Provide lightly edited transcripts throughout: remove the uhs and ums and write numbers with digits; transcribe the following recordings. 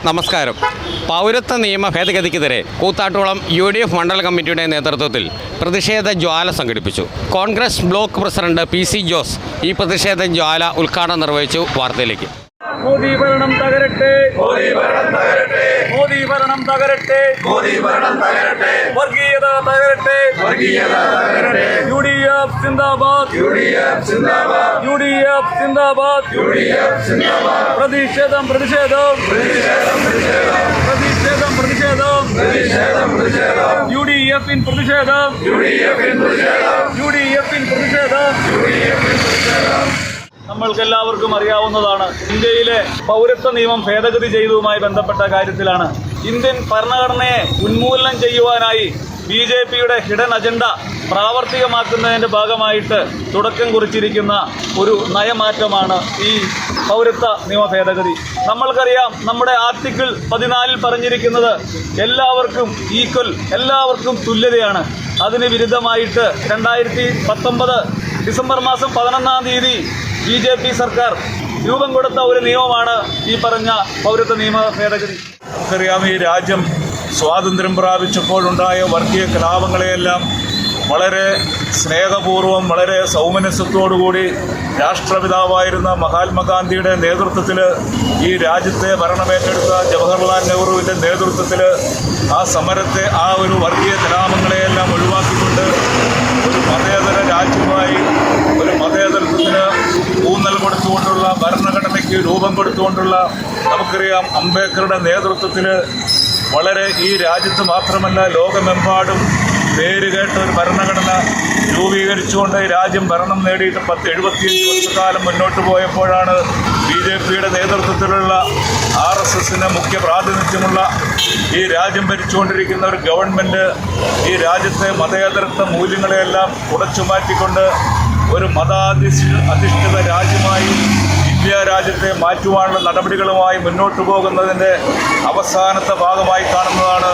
നമസ്കാരം. പൗരത്വ നിയമ ഭേദഗതിക്കെതിരെ കൂത്താട്ടുകുളം UDF മണ്ഡല കമ്മിറ്റിയുടെ നേതൃത്വത്തിൽ പ്രതിഷേധ ജ്വാല സംഘടിപ്പിച്ചു. Congress block president PC Jose ഈ പ്രതിഷേധ ജ്വാല ഉദ്ഘാടനം നിർവഹിച്ചു. വാർത്തയിലേക്ക്. മോദി ഭരണം തകരട്ടെ, മോദി ഭരണം തകരട്ടെ, മോദി ഭരണം തകരട്ടെ, മോദി ഭരണം തകരട്ടെ, വർഗീയത തകരട്ടെ, വർഗീയത തകരട്ടെ, UDF സിന്ദാബാദ്, UDF സിന്ദാബാദ്, UDF സിന്ദാബാദ്, UDF സിന്ദാബാദ്. പ്രതിഷേധം പ്രതിഷേധം പ്രതിഷേധം പ്രതിഷേധം പ്രതിഷേധം പ്രതിഷേധം പ്രതിഷേധം UDF ഇൻ പ്രതിഷേധം, UDF ഇൻ പ്രതിഷേധം, UDF ഇൻ പ്രതിഷേധം, UDF ഇൻ പ്രതിഷേധം. നമ്മൾക്കെല്ലാവർക്കും അറിയാവുന്നതാണ്, ഇന്ത്യയിലെ പൗരത്വ നിയമം ഭേദഗതി ചെയ്തതുമായി ബന്ധപ്പെട്ട കാര്യത്തിലാണ് ഇന്ത്യൻ ഭരണഘടനയെ ഉന്മൂലനം ചെയ്യുവാനായി BJPയുടെ ഹിഡൻ അജണ്ട പ്രാവർത്തികമാക്കുന്നതിൻ്റെ ഭാഗമായിട്ട് തുടക്കം കുറിച്ചിരിക്കുന്ന ഒരു നയമാറ്റമാണ് ഈ പൗരത്വ നിയമ ഭേദഗതി. നമ്മൾക്കറിയാം, നമ്മുടെ ആർട്ടിക്കിൾ 14 പറഞ്ഞിരിക്കുന്നത് എല്ലാവർക്കും ഈക്വൽ, എല്ലാവർക്കും തുല്യതയാണ്. അതിന് വിരുദ്ധമായിട്ട് 2019 ഡിസംബർ മാസം 11-ാം തീയതി BJP സർക്കാർ രൂപം കൊടുത്ത ഒരു നിയമമാണ് ഈ പറഞ്ഞ പൗരത്വ നിയമ ഭേദഗതി. നമുക്കറിയാം, ഈ രാജ്യം സ്വാതന്ത്ര്യം പ്രാപിച്ചപ്പോഴുണ്ടായ വർഗീയ കലാപങ്ങളെയെല്ലാം വളരെ സ്നേഹപൂർവ്വം, വളരെ സൗമനസ്യത്തോടുകൂടി രാഷ്ട്രപിതാവായിരുന്ന മഹാത്മാഗാന്ധിയുടെ നേതൃത്വത്തിൽ ഈ രാജ്യത്തെ ഭരണമേറ്റെടുത്ത ജവഹർലാൽ നെഹ്റുവിൻ്റെ നേതൃത്വത്തിൽ ആ സമരത്തെ, ആ ഒരു വർഗീയ കലാപങ്ങളെയെല്ലാം ഒഴിവാക്കിക്കൊണ്ട് ഒരു മതേതര രാജ്യമായി, ഒരു മതേതരത്വത്തിന് ഊന്നൽ കൊടുത്തുകൊണ്ടുള്ള, ഭരണഘടനയ്ക്ക് രൂപം കൊടുത്തുകൊണ്ടുള്ള, നമുക്കറിയാം അംബേദ്കറുടെ നേതൃത്വത്തിൽ വളരെ ഈ രാജ്യത്ത് മാത്രമല്ല ലോകമെമ്പാടും പേരുകേട്ട ഒരു ഭരണഘടന രൂപീകരിച്ചുകൊണ്ട് ഈ രാജ്യം ഭരണം നേടിയിട്ട് 75 വർഷക്കാലം മുന്നോട്ട് പോയപ്പോഴാണ് BJPയുടെ നേതൃത്വത്തിലുള്ള RSSന് മുഖ്യ പ്രാതിനിധ്യമുള്ള ഈ രാജ്യം ഭരിച്ചുകൊണ്ടിരിക്കുന്ന ഒരു ഗവൺമെൻറ് ഈ രാജ്യത്തെ മതേതരത്വ മൂല്യങ്ങളെയെല്ലാം ഉടച്ചു മാറ്റിക്കൊണ്ട് ഒരു അധിഷ്ഠിത രാജ്യമായി ഇന്ത്യ രാജ്യത്തെ മാറ്റുവാനുള്ള നടപടികളുമായി മുന്നോട്ട് പോകുന്നതിൻ്റെ അവസാനത്തെ ഭാഗമായി കാണുന്നതാണ്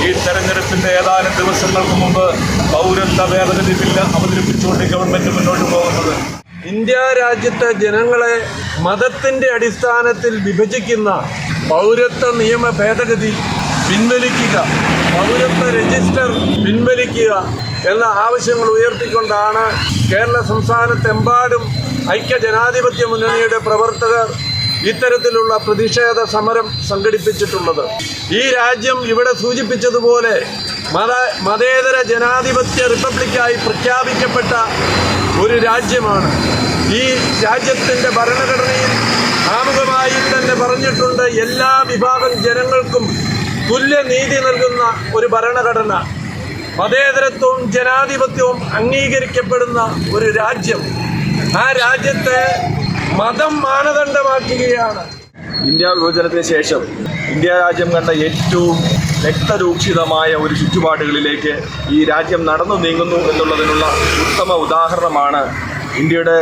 ഈ തെരഞ്ഞെടുപ്പിൻ്റെ ഏതാനും ദിവസങ്ങൾക്ക് മുമ്പ് പൗരത്വ ഭേദഗതി ബില്ല് അവതരിപ്പിച്ചുകൊണ്ട് ഗവൺമെൻറ് മുന്നോട്ട് പോകുന്നത്. ഇന്ത്യ രാജ്യത്തെ ജനങ്ങളെ മതത്തിൻ്റെ അടിസ്ഥാനത്തിൽ വിഭജിക്കുന്ന പൗരത്വ നിയമ ഭേദഗതി പിൻവലിക്കുക, പൗരത്വ രജിസ്റ്റർ പിൻവലിക്കുക എന്ന ആവശ്യങ്ങൾ ഉയർത്തിക്കൊണ്ടാണ് കേരള സംസ്ഥാനത്തെമ്പാടും ഐക്യജനാധിപത്യ മുന്നണിയുടെ പ്രവർത്തകർ ഇത്തരത്തിലുള്ള പ്രതിഷേധ സമരം സംഘടിപ്പിച്ചിട്ടുള്ളത്. ഈ രാജ്യം ഇവിടെ സൂചിപ്പിച്ചതുപോലെ മതേതര ജനാധിപത്യ റിപ്പബ്ലിക്കായി പ്രഖ്യാപിക്കപ്പെട്ട ഒരു രാജ്യമാണ്. ഈ രാജ്യത്തിൻ്റെ ഭരണഘടനയിൽ ആമുഖമായി തന്നെ പറഞ്ഞിട്ടുണ്ട്, എല്ലാ വിഭാഗം ജനങ്ങൾക്കും തുല്യനീതി നൽകുന്ന ഒരു ഭരണഘടന, മതേതരത്വവും ജനാധിപത്യവും അംഗീകരിക്കപ്പെടുന്ന ഒരു രാജ്യം. ആ രാജ്യത്തെ മതം മാനദണ്ഡമാക്കുകയാണ്. ഇന്ത്യ വിഭജനത്തിന് ശേഷം ഇന്ത്യ രാജ്യം കണ്ട ഏറ്റവും രക്തരൂക്ഷിതമായ ഒരു ചുറ്റുപാടുകളിലേക്ക് ഈ രാജ്യം നടന്നു നീങ്ങുന്നു എന്നുള്ളതിനുള്ള ഉത്തമ ഉദാഹരണമാണ് ഇന്ത്യയുടെ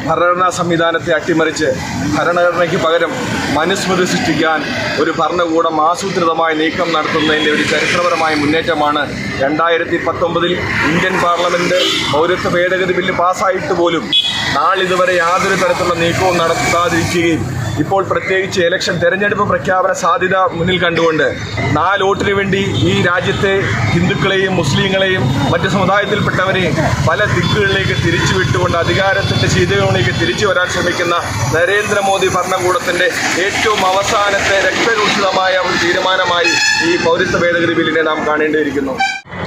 ഭരണഘടനാ സംവിധാനത്തെ അട്ടിമറിച്ച് ഭരണഘടനയ്ക്ക് പകരം മനുസ്മൃതി സൃഷ്ടിക്കാൻ ഒരു ഭരണകൂടം ആസൂത്രിതമായ നീക്കം നടത്തുന്നതിൻ്റെ ഒരു ചരിത്രപരമായ മുന്നേറ്റമാണ് 2019 ഇന്ത്യൻ പാർലമെൻറ്റ് പൗരത്വ ഭേദഗതി ബില്ല് പാസ്സായിട്ട് പോലും നാളിതുവരെ യാതൊരു തരത്തിലുള്ള നീക്കവും നടത്താതിരിക്കുകയും ഇപ്പോൾ പ്രത്യേകിച്ച് തെരഞ്ഞെടുപ്പ് പ്രഖ്യാപന സാധ്യത മുന്നിൽ കണ്ടുകൊണ്ട് 4 വോട്ടിന് വേണ്ടി ഈ രാജ്യത്തെ ഹിന്ദുക്കളെയും മുസ്ലിങ്ങളെയും മറ്റ് സമുദായത്തിൽപ്പെട്ടവരെയും പല ദിക്കുകളിലേക്ക് തിരിച്ചുവിട്ടുകൊണ്ട് അധികാരത്തിൻ്റെ ശീതകളിലേക്ക് തിരിച്ചു വരാൻ ശ്രമിക്കുന്ന നരേന്ദ്രമോദി ഭരണകൂടത്തിൻ്റെ ഏറ്റവും അവസാനത്തെ രക്തരൂക്ഷിതമായ ഒരു തീരുമാനമായി ഈ പൗരത്വ ഭേദഗതി ബില്ലിനെ നാം കാണേണ്ടിയിരിക്കുന്നു.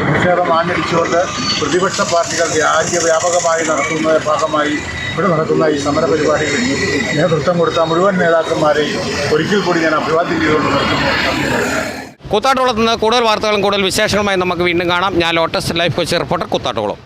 പ്രതിഷേധം ആഞ്ഞടിച്ചുകൊണ്ട് പ്രതിപക്ഷ പാർട്ടികൾ രാജ്യവ്യാപകമായി നടത്തുന്നതിൻ്റെ ഭാഗമായി ഇവിടെ നടക്കുന്ന ഈ സമര പരിപാടികളിൽ നേതൃത്വം കൊടുത്ത മുഴുവൻ നേതാക്കന്മാരെയും ഒരിക്കൽ കൂടി ഞാൻ അഭിവാദ്യം ചെയ്തുകൊണ്ട് നിർത്തുന്നു. കൂത്താട്ടുകുളത്ത് നിന്ന് കൂടുതൽ വാർത്തകളും കൂടുതൽ വിശേഷങ്ങളുമായി നമുക്ക് വീണ്ടും കാണാം. ഞാൻ lotus life coach reporter, Koothattukulam.